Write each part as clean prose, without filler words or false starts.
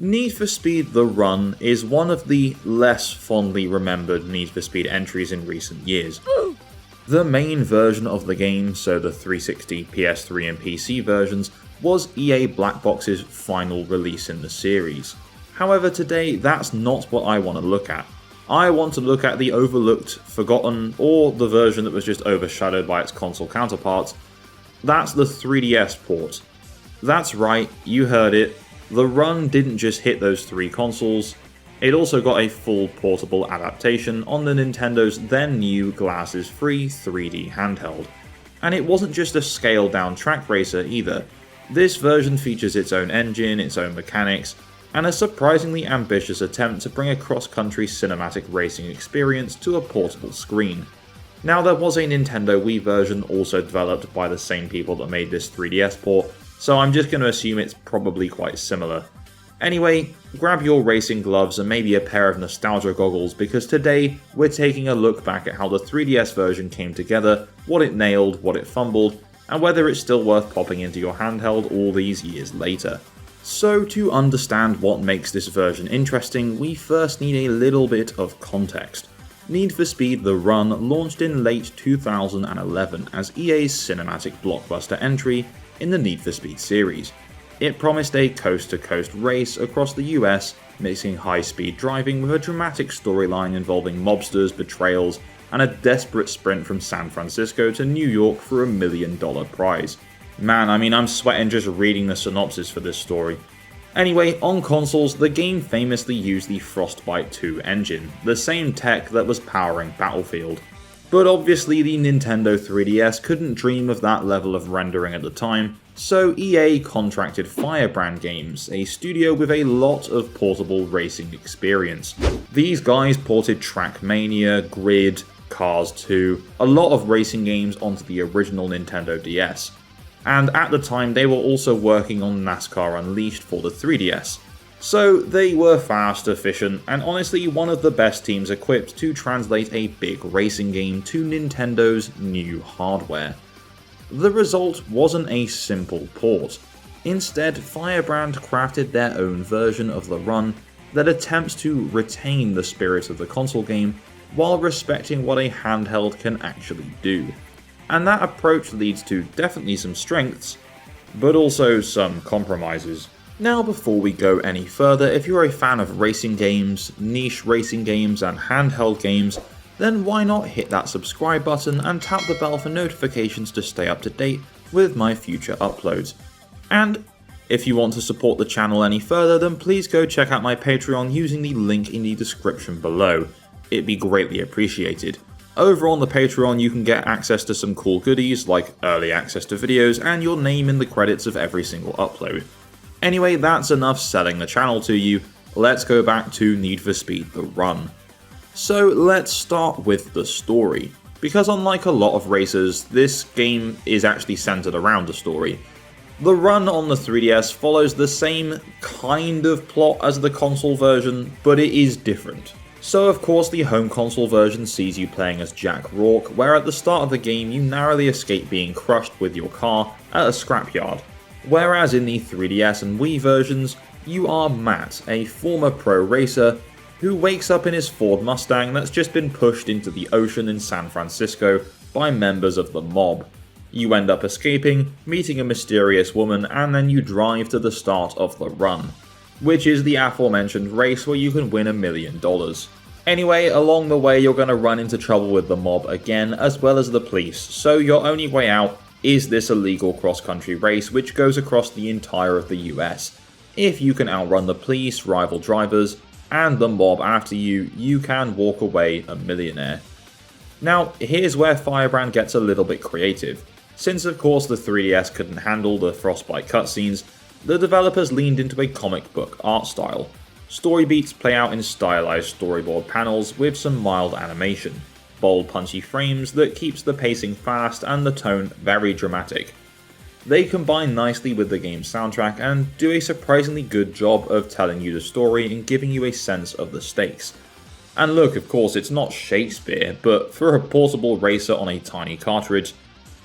Need for Speed The Run is one of the less fondly remembered Need for Speed entries in recent years. The main version of the game, so the 360, PS3 and PC versions, was EA Black Box's final release in the series. However, today that's not what I want to look at. I want to look at the overlooked, forgotten, or the version that was just overshadowed by its console counterparts. That's the 3DS port. That's right, you heard it. The Run didn't just hit those three consoles, it also got a full portable adaptation on the Nintendo's then new glasses-free 3D handheld. And it wasn't just a scaled-down track racer either. This version features its own engine, its own mechanics, and a surprisingly ambitious attempt to bring a cross-country cinematic racing experience to a portable screen. Now, there was a Nintendo Wii version also developed by the same people that made this 3DS port, so I'm just going to assume it's probably quite similar. Anyway, grab your racing gloves and maybe a pair of nostalgia goggles, because today we're taking a look back at how the 3DS version came together, what it nailed, what it fumbled, and whether it's still worth popping into your handheld all these years later. So to understand what makes this version interesting, we first need a little bit of context. Need for Speed The Run launched in late 2011 as EA's cinematic blockbuster entry in the Need for Speed series. It promised a coast-to-coast race across the US, mixing high-speed driving with a dramatic storyline involving mobsters, betrayals, and a desperate sprint from San Francisco to New York for $1 million prize. Man, I'm sweating just reading the synopsis for this story. Anyway, on consoles, the game famously used the Frostbite 2 engine, the same tech that was powering Battlefield. But obviously the Nintendo 3DS couldn't dream of that level of rendering at the time, so EA contracted Firebrand Games, a studio with a lot of portable racing experience. These guys ported Trackmania, Grid, Cars 2, a lot of racing games onto the original Nintendo DS. And at the time they were also working on NASCAR Unleashed for the 3DS. So they were fast, efficient, and honestly one of the best teams equipped to translate a big racing game to Nintendo's new hardware. The result wasn't a simple port. Instead, Firebrand crafted their own version of the Run that attempts to retain the spirit of the console game while respecting what a handheld can actually do. And that approach leads to definitely some strengths, but also some compromises. Now, before we go any further, if you're a fan of racing games, niche racing games, and handheld games, then why not hit that subscribe button and tap the bell for notifications to stay up to date with my future uploads. And if you want to support the channel any further, then please go check out my Patreon using the link in the description below. It'd be greatly appreciated. Over on the Patreon you can get access to some cool goodies like early access to videos and your name in the credits of every single upload. Anyway, that's enough selling the channel to you, let's go back to Need for Speed The Run. So let's start with the story, because unlike a lot of racers, this game is actually centered around a story. The Run on the 3DS follows the same kind of plot as the console version, but it is different. So of course the home console version sees you playing as Jack Rourke, where at the start of the game you narrowly escape being crushed with your car at a scrapyard. Whereas in the 3DS and Wii versions, you are Matt, a former pro racer who wakes up in his Ford Mustang that's just been pushed into the ocean in San Francisco by members of the mob. You end up escaping, meeting a mysterious woman, and then you drive to the start of the Run, which is the aforementioned race where you can win $1 million. Anyway, along the way you're going to run into trouble with the mob again, as well as the police, so your only way out is this illegal cross-country race which goes across the entire of the US. If you can outrun the police, rival drivers, and the mob after you, you can walk away a millionaire. Now, here's where Firebrand gets a little bit creative. Since of course the 3DS couldn't handle the Frostbite cutscenes, the developers leaned into a comic book art style. Story beats play out in stylized storyboard panels with some mild animation. Bold punchy frames that keeps the pacing fast and the tone very dramatic. They combine nicely with the game's soundtrack and do a surprisingly good job of telling you the story and giving you a sense of the stakes. And look, of course it's not Shakespeare, but for a portable racer on a tiny cartridge,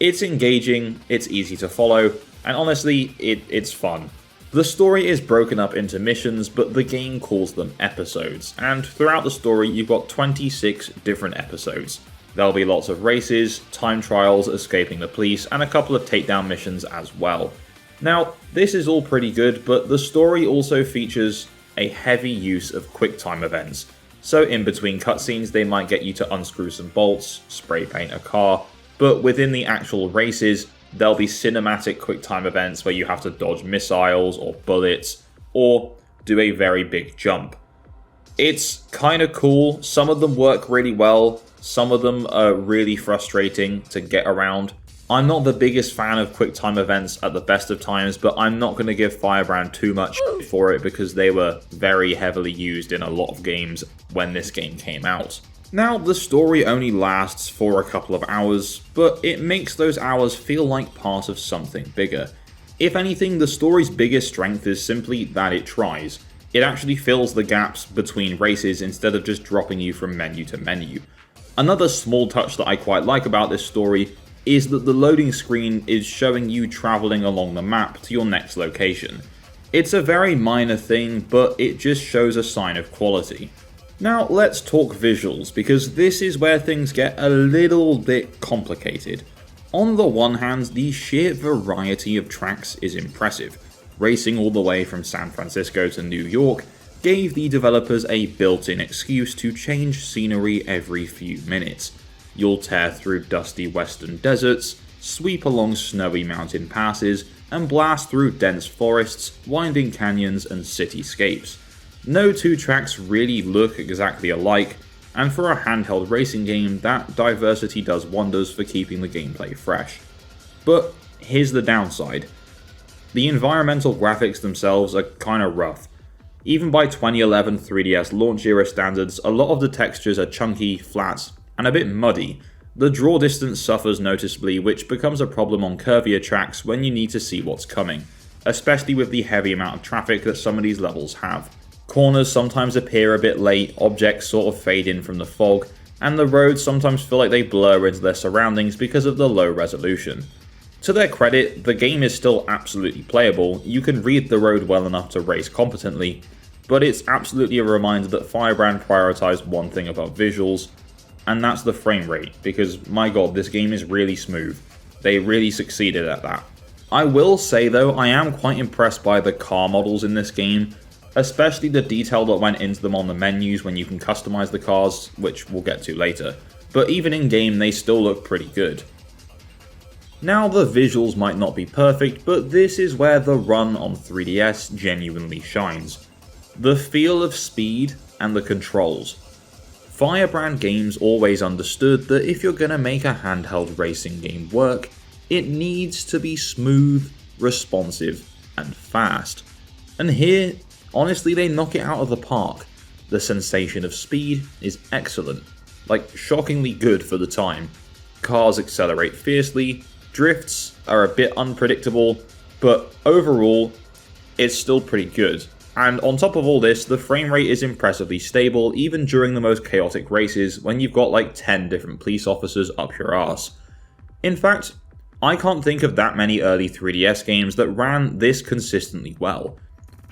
it's engaging, it's easy to follow, and honestly, it's fun. The story is broken up into missions, but the game calls them episodes, and throughout the story you've got 26 different episodes. There'll be lots of races, time trials, escaping the police, and a couple of takedown missions as well. Now, this is all pretty good, but the story also features a heavy use of quicktime events. So in between cutscenes they might get you to unscrew some bolts, spray paint a car, but within the actual races there'll be cinematic quicktime events where you have to dodge missiles or bullets, or do a very big jump. It's kinda cool, some of them work really well, some of them are really frustrating to get around. I'm not the biggest fan of QuickTime events at the best of times, but I'm not going to give Firebrand too much for it because they were very heavily used in a lot of games when this game came out. Now, the story only lasts for a couple of hours, but it makes those hours feel like part of something bigger. If anything, the story's biggest strength is simply that it tries. It actually fills the gaps between races instead of just dropping you from menu to menu. Another small touch that I quite like about this story is that the loading screen is showing you travelling along the map to your next location. It's a very minor thing, but it just shows a sign of quality. Now let's talk visuals, because this is where things get a little bit complicated. On the one hand, the sheer variety of tracks is impressive. Racing all the way from San Francisco to New York gave the developers a built-in excuse to change scenery every few minutes. You'll tear through dusty western deserts, sweep along snowy mountain passes, and blast through dense forests, winding canyons, and cityscapes. No two tracks really look exactly alike, and for a handheld racing game, that diversity does wonders for keeping the gameplay fresh. But here's the downside. The environmental graphics themselves are kinda rough. Even by 2011 3DS launch era standards, a lot of the textures are chunky, flat, and a bit muddy. The draw distance suffers noticeably, which becomes a problem on curvier tracks when you need to see what's coming, especially with the heavy amount of traffic that some of these levels have. Corners sometimes appear a bit late, objects sort of fade in from the fog, and the roads sometimes feel like they blur into their surroundings because of the low resolution. To their credit, the game is still absolutely playable, you can read the road well enough to race competently, but it's absolutely a reminder that Firebrand prioritized one thing above visuals, and that's the frame rate, because my god, this game is really smooth. They really succeeded at that. I will say though, I am quite impressed by the car models in this game, especially the detail that went into them on the menus when you can customize the cars, which we'll get to later. But even in game, they still look pretty good. Now, the visuals might not be perfect, but this is where the run on 3DS genuinely shines. The feel of speed and the controls. Firebrand Games always understood that if you're gonna make a handheld racing game work, it needs to be smooth, responsive, and fast. And here, honestly, they knock it out of the park. The sensation of speed is excellent, like shockingly good for the time. Cars accelerate fiercely, drifts are a bit unpredictable, but overall, it's still pretty good. And on top of all this, the frame rate is impressively stable even during the most chaotic races when you've got like 10 different police officers up your arse. In fact, I can't think of that many early 3DS games that ran this consistently well.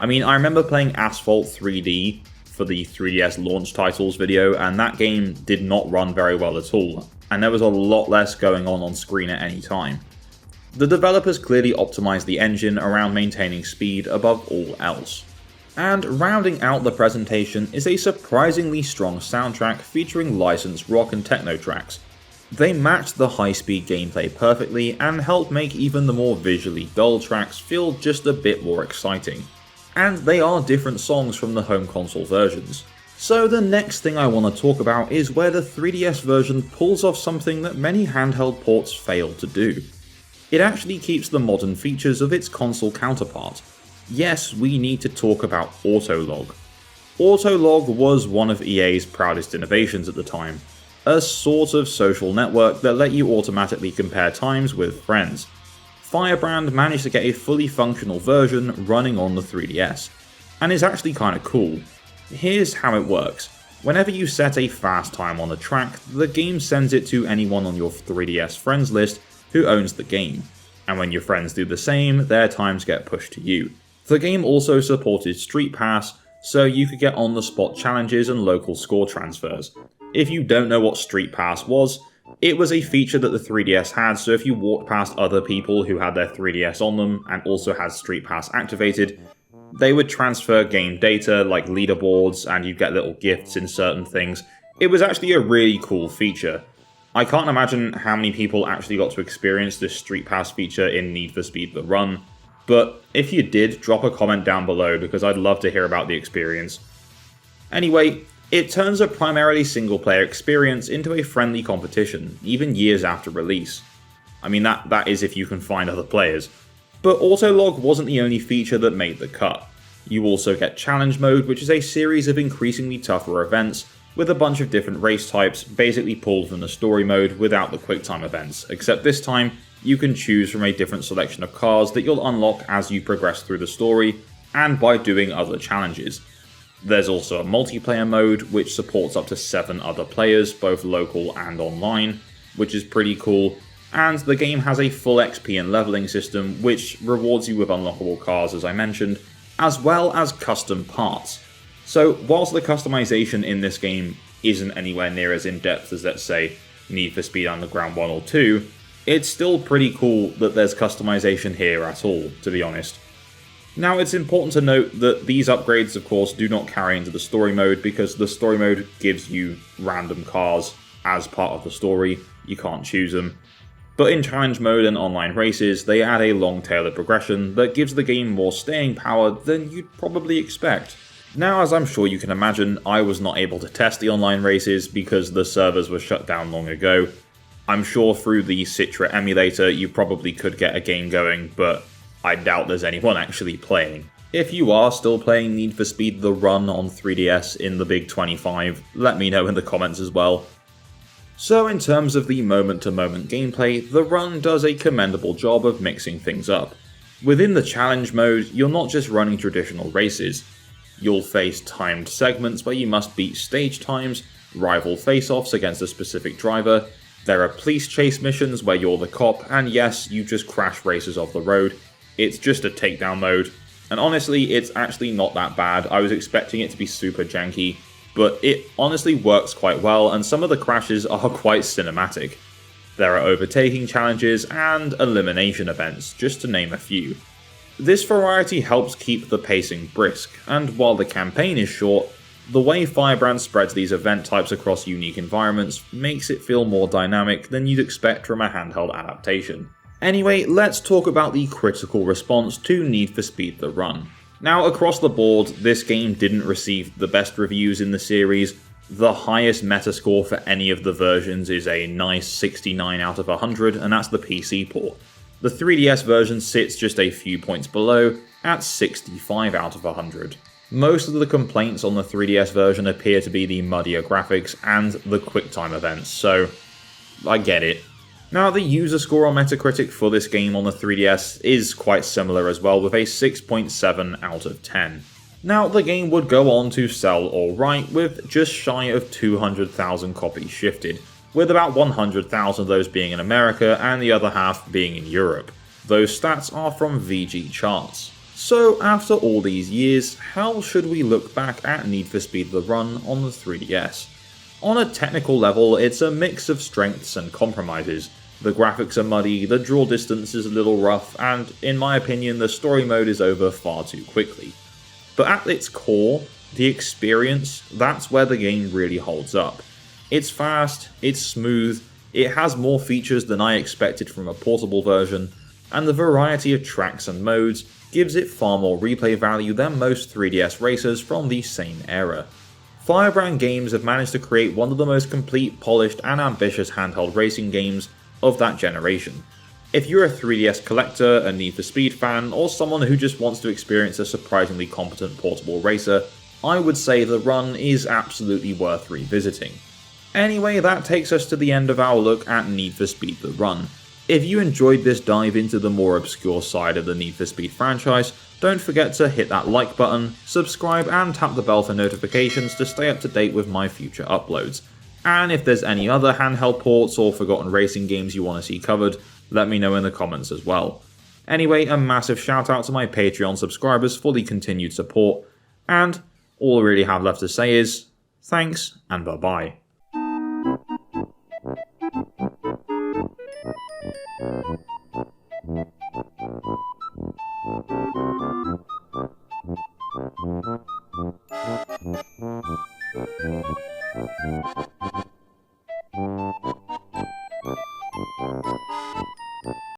I mean, I remember playing Asphalt 3D for the 3DS launch titles video, and that game did not run very well at all, and there was a lot less going on screen at any time. The developers clearly optimized the engine around maintaining speed above all else. And rounding out the presentation is a surprisingly strong soundtrack featuring licensed rock and techno tracks. They matched the high-speed gameplay perfectly and helped make even the more visually dull tracks feel just a bit more exciting. And they are different songs from the home console versions. So the next thing I want to talk about is where the 3DS version pulls off something that many handheld ports fail to do. It actually keeps the modern features of its console counterpart. Yes, we need to talk about Autolog. Autolog was one of EA's proudest innovations at the time, a sort of social network that let you automatically compare times with friends. Firebrand managed to get a fully functional version running on the 3DS, and it's actually kinda cool. Here's how it works. Whenever you set a fast time on a track, the game sends it to anyone on your 3DS friends list who owns the game, and when your friends do the same, their times get pushed to you. The game also supported Street Pass, so you could get on-the-spot challenges and local score transfers. If you don't know what Street Pass was, it was a feature that the 3DS had, so if you walked past other people who had their 3DS on them and also had Street Pass activated, they would transfer game data like leaderboards and you'd get little gifts in certain things. It was actually a really cool feature. I can't imagine how many people actually got to experience this Street Pass feature in Need for Speed The Run, but if you did, drop a comment down below because I'd love to hear about the experience. Anyway, it turns a primarily single-player experience into a friendly competition, even years after release. I mean, that is if you can find other players. But Autolog wasn't the only feature that made the cut. You also get Challenge Mode, which is a series of increasingly tougher events, with a bunch of different race types basically pulled from the story mode without the quicktime events, except this time you can choose from a different selection of cars that you'll unlock as you progress through the story, and by doing other challenges. There's also a multiplayer mode, which supports up to 7 other players, both local and online, which is pretty cool, and the game has a full XP and leveling system, which rewards you with unlockable cars as I mentioned, as well as custom parts. So whilst the customization in this game isn't anywhere near as in-depth as, let's say, Need for Speed Underground 1 or 2, it's still pretty cool that there's customization here at all, to be honest. Now it's important to note that these upgrades of course do not carry into the story mode because the story mode gives you random cars as part of the story, you can't choose them. But in challenge mode and online races, they add a long tail of progression that gives the game more staying power than you'd probably expect. Now, as I'm sure you can imagine, I was not able to test the online races because the servers were shut down long ago. I'm sure through the Citra emulator you probably could get a game going, but I doubt there's anyone actually playing. If you are still playing Need for Speed The Run on 3DS in the Big 25, let me know in the comments as well. So in terms of the moment-to-moment gameplay, The Run does a commendable job of mixing things up. Within the challenge mode, you're not just running traditional races. You'll face timed segments where you must beat stage times, rival face-offs against a specific driver, there are police chase missions where you're the cop, and yes, you just crash races off the road. It's just a takedown mode, and honestly, it's actually not that bad. I was expecting it to be super janky, but it honestly works quite well, and some of the crashes are quite cinematic. There are overtaking challenges and elimination events, just to name a few. This variety helps keep the pacing brisk, and while the campaign is short, the way Firebrand spreads these event types across unique environments makes it feel more dynamic than you'd expect from a handheld adaptation. Anyway, let's talk about the critical response to Need for Speed The Run. Now, across the board, this game didn't receive the best reviews in the series. The highest Metascore for any of the versions is a nice 69 out of 100, and that's the PC port. The 3DS version sits just a few points below, at 65 out of 100. Most of the complaints on the 3DS version appear to be the muddier graphics and the QuickTime events, so I get it. Now, the user score on Metacritic for this game on the 3DS is quite similar as well, with a 6.7 out of 10. Now, the game would go on to sell alright, with just shy of 200,000 copies shifted, with about 100,000 of those being in America and the other half being in Europe. Those stats are from VG Charts. So, after all these years, how should we look back at Need for Speed The Run on the 3DS? On a technical level, it's a mix of strengths and compromises. The graphics are muddy, the draw distance is a little rough, and in my opinion, the story mode is over far too quickly. But at its core, the experience, that's where the game really holds up. It's fast, it's smooth, it has more features than I expected from a portable version, and the variety of tracks and modes gives it far more replay value than most 3DS racers from the same era. Firebrand Games have managed to create one of the most complete, polished, and ambitious handheld racing games of that generation. If you're a 3DS collector, a Need for Speed fan, or someone who just wants to experience a surprisingly competent portable racer, I would say The Run is absolutely worth revisiting. Anyway, that takes us to the end of our look at Need for Speed The Run. If you enjoyed this dive into the more obscure side of the Need for Speed franchise, don't forget to hit that like button, subscribe, and tap the bell for notifications to stay up to date with my future uploads. And if there's any other handheld ports or forgotten racing games you want to see covered, let me know in the comments as well. Anyway, a massive shout out to my Patreon subscribers for the continued support, and all I really have left to say is thanks and bye bye.